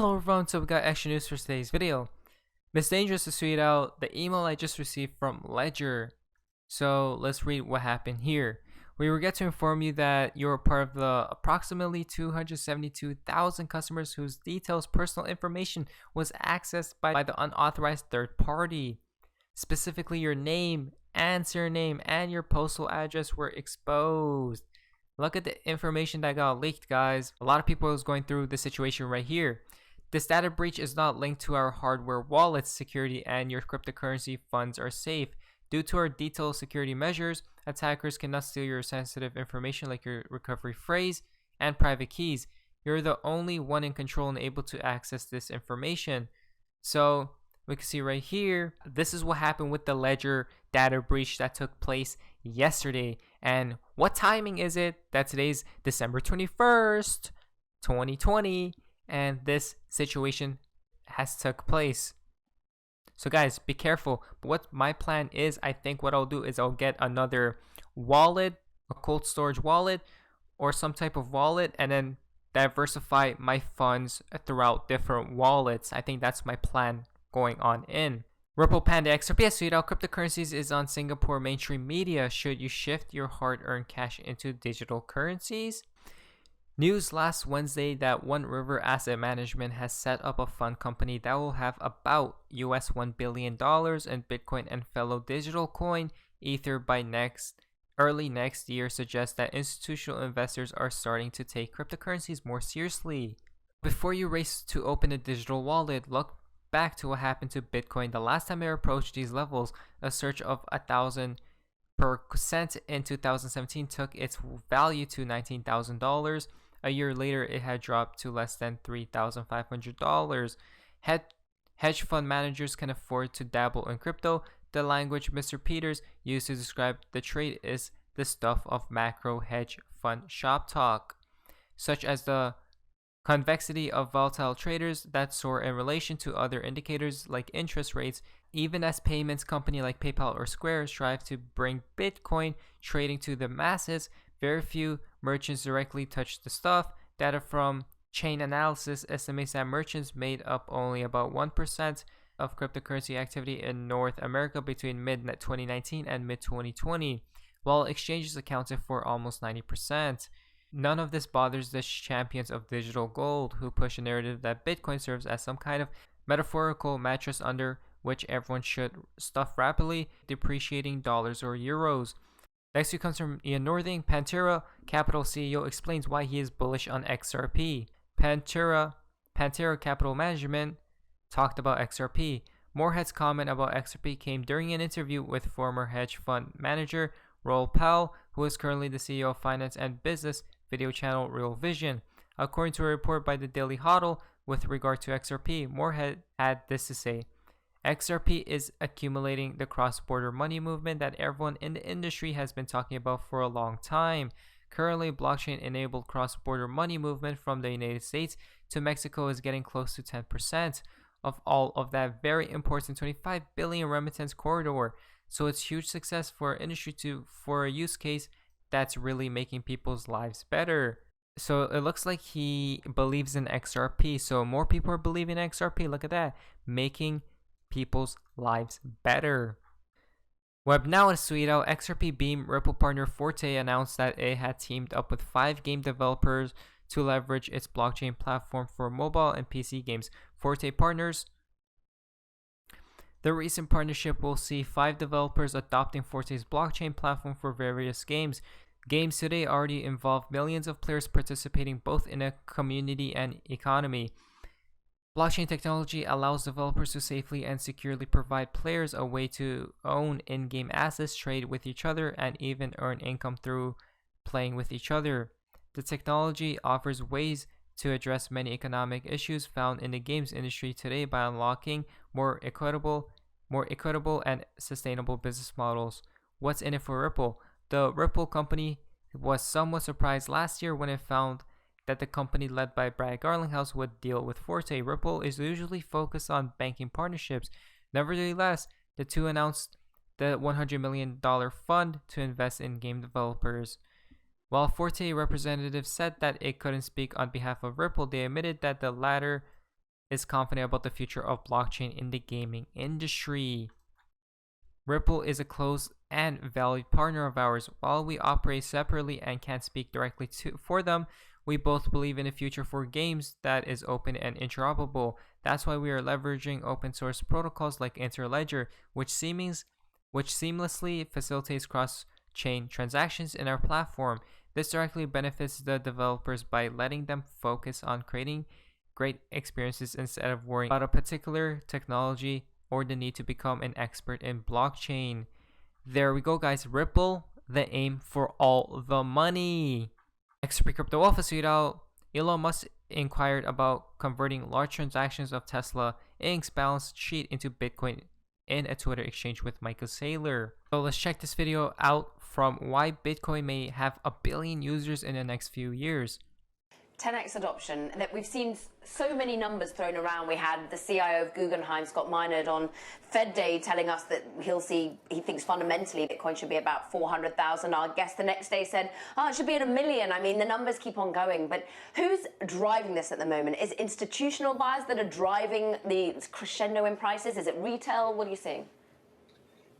Hello everyone, so we got extra news for today's video. Miss Dangerous to tweet out the email I just received from Ledger. So let's read what happened here. We regret to inform you that you're part of the approximately 272,000 customers whose details personal information was accessed by the unauthorized third party. Specifically, your name and surname and your postal address were exposed. Look at the information that got leaked, guys. A lot of people is going through the situation right here. This data breach is not linked to our hardware wallet's security, and your cryptocurrency funds are safe. Due to our detailed security measures, attackers cannot steal your sensitive information like your recovery phrase and private keys. You're the only one in control and able to access this information. So we can see right here, this is what happened with the Ledger data breach that took place yesterday. And what timing is it? That today's December 21st, 2020, and this situation has took place. So guys, be careful. But what my plan is, I think what I'll do is I'll get another wallet, a cold storage wallet, or some type of wallet, and then diversify my funds throughout different wallets. I think that's my plan going on in. Ripple Panda XRP has tweeted out cryptocurrencies is on Singapore mainstream media. Should you shift your hard-earned cash into digital currencies? News last Wednesday that One River Asset Management has set up a fund company that will have about $1 billion in Bitcoin and fellow digital coin Ether by early next year, suggests that institutional investors are starting to take cryptocurrencies more seriously. Before you race to open a digital wallet, look back to what happened to Bitcoin the last time it approached these levels. A surge of 1,000% in 2017 took its value to $19,000. A year later, it had dropped to less than $3,500. Hedge fund managers can afford to dabble in crypto. The language Mr. Peters used to describe the trade is the stuff of macro hedge fund shop talk, such as the convexity of volatile traders that soar in relation to other indicators like interest rates. Even as payments company like PayPal or Square strive to bring Bitcoin trading to the masses, very few merchants directly touch the stuff. Data from Chain Analysis estimates that merchants made up only about 1% of cryptocurrency activity in North America between mid-2019 and mid-2020, while exchanges accounted for almost 90%. None of this bothers the champions of digital gold, who push a narrative that Bitcoin serves as some kind of metaphorical mattress under which everyone should stuff rapidly depreciating dollars or euros. Next week comes from Ian Northing. Pantera Capital CEO explains why he is bullish on XRP. Pantera Capital Management talked about XRP. Moorhead's comment about XRP came during an interview with former hedge fund manager Roel Powell, who is currently the CEO of finance and business video channel Real Vision. According to a report by the Daily Hodl with regard to XRP, Moorhead had this to say: XRP is accumulating the cross-border money movement that everyone in the industry has been talking about for a long time. Currently, blockchain-enabled cross-border money movement from the United States to Mexico is getting close to 10% of all of that very important 25 billion remittance corridor. So it's huge success for our industry for a use case that's really making people's lives better. So it looks like he believes in XRP. So more people are believing in XRP. Look at that. Making people's lives better. WebNow has tweeted out XRP Beam Ripple partner Forte announced that it had teamed up with 5 game developers to leverage its blockchain platform for mobile and PC games. Forte partners. The recent partnership will see 5 developers adopting Forte's blockchain platform for various games. Games today already involve millions of players participating both in a community and economy. Blockchain technology allows developers to safely and securely provide players a way to own in-game assets, trade with each other, and even earn income through playing with each other. The technology offers ways to address many economic issues found in the games industry today by unlocking more equitable and sustainable business models. What's in it for Ripple? The Ripple company was somewhat surprised last year when it found that the company led by Brad Garlinghouse would deal with Forte. Ripple is usually focused on banking partnerships. Nevertheless, the two announced the $100 million fund to invest in game developers. While Forte representatives said that it couldn't speak on behalf of Ripple, they admitted that the latter is confident about the future of blockchain in the gaming industry. Ripple is a close and valued partner of ours. While we operate separately and can't speak directly for them, we both believe in a future for games that is open and interoperable. That's why we are leveraging open source protocols like Interledger, which seamlessly facilitates cross-chain transactions in our platform. This directly benefits the developers by letting them focus on creating great experiences instead of worrying about a particular technology or the need to become an expert in blockchain. There we go, guys. Ripple, the aim for all the money. XRP Crypto Wolf tweeted out, Elon Musk inquired about converting large transactions of Tesla Inc.'s balance sheet into Bitcoin in a Twitter exchange with Michael Saylor. So let's check this video out from why Bitcoin may have 1 billion users in the next few years. 10x adoption, that we've seen so many numbers thrown around. We had the CIO of Guggenheim, Scott Minerd, on Fed Day telling us that he thinks fundamentally Bitcoin should be about 400,000. Our guest the next day said, it should be at 1 million. I mean, the numbers keep on going. But who's driving this at the moment? Is it institutional buyers that are driving the crescendo in prices? Is it retail? What are you seeing?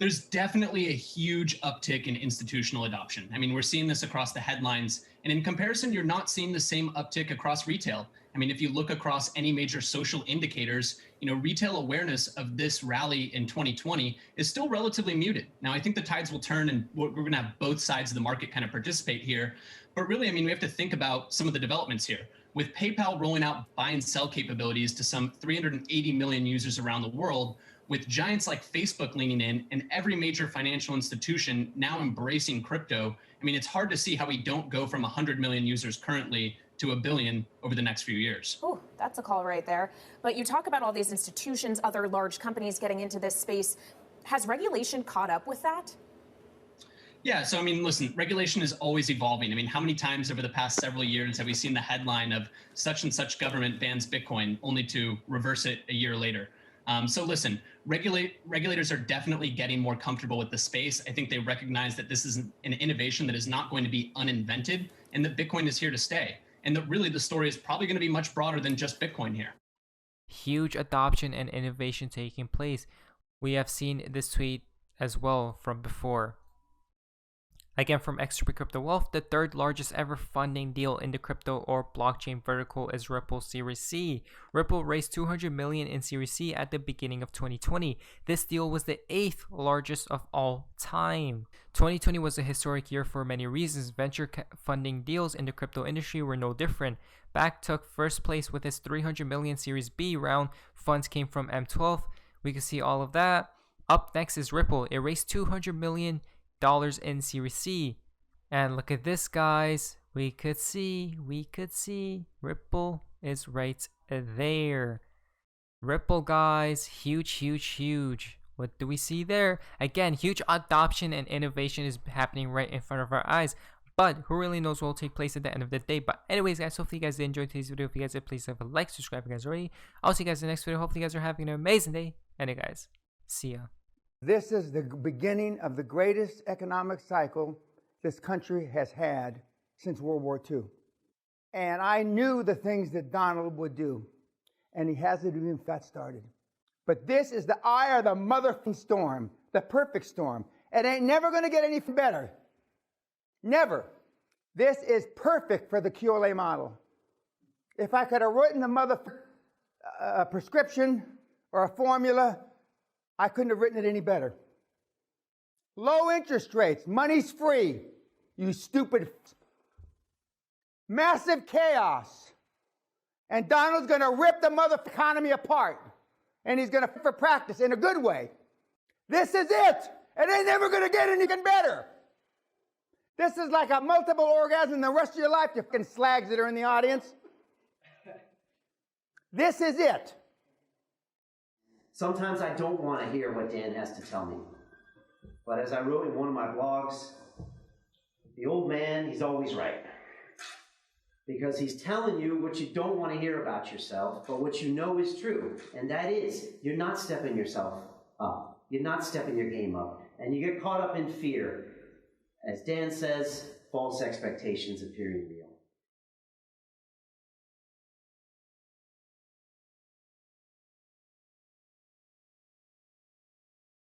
There's definitely a huge uptick in institutional adoption. I mean, we're seeing this across the headlines. And in comparison, you're not seeing the same uptick across retail. I mean, if you look across any major social indicators, retail awareness of this rally in 2020 is still relatively muted. Now, I think the tides will turn and we're going to have both sides of the market kind of participate here. But really, I mean, we have to think about some of the developments here. With PayPal rolling out buy and sell capabilities to some 380 million users around the world, with giants like Facebook leaning in and every major financial institution now embracing crypto, I mean, it's hard to see how we don't go from 100 million users currently to 1 billion over the next few years. Oh, that's a call right there. But you talk about all these institutions, other large companies getting into this space. Has regulation caught up with that? Yeah, so I mean, listen, regulation is always evolving. I mean, how many times over the past several years have we seen the headline of such and such government bans Bitcoin only to reverse it a year later? So listen, regulators are definitely getting more comfortable with the space. I think they recognize that this is an innovation that is not going to be uninvented and that Bitcoin is here to stay. And that really the story is probably going to be much broader than just Bitcoin here. Huge adoption and innovation taking place. We have seen this tweet as well from before. Again, from XRP Crypto Wolf, the third largest ever funding deal in the crypto or blockchain vertical is Ripple Series C. Ripple raised $200 million in Series C at the beginning of 2020. This deal was the 8th largest of all time. 2020 was a historic year for many reasons. Venture funding deals in the crypto industry were no different. Bakkt took first place with its $300 million Series B round. Funds came from M12. We can see all of that. Up next is Ripple. It raised $200 million in Series C, and look at this, guys. We could see Ripple is right there. Ripple, guys, huge. What do we see there? Again, huge adoption and innovation is happening right in front of our eyes, but who really knows what will take place at the end of the day. But anyways, guys, hopefully you guys did enjoy today's video. If you guys did, please leave a like, subscribe if you guys already. I'll see you guys in the next video. Hopefully you guys are having an amazing day, and guys, see ya. This is the beginning of the greatest economic cycle this country has had since World War II. And I knew the things that Donald would do, and he hasn't even got started. But this is the eye of the motherfucking storm, the perfect storm. It ain't never going to get any better. Never. This is perfect for the QLA model. If I could have written a prescription or a formula, I couldn't have written it any better. Low interest rates, money's free, you stupid. Massive chaos. And Donald's gonna rip the mother economy apart. And he's gonna for practice in a good way. This is it. It ain't never gonna get anything better. This is like a multiple orgasm the rest of your life, you fucking slags that are in the audience. This is it. Sometimes I don't want to hear what Dan has to tell me. But as I wrote in one of my blogs, the old man, he's always right. Because he's telling you what you don't want to hear about yourself, but what you know is true. And that is, you're not stepping yourself up. You're not stepping your game up. And you get caught up in fear. As Dan says, false expectations appearing real.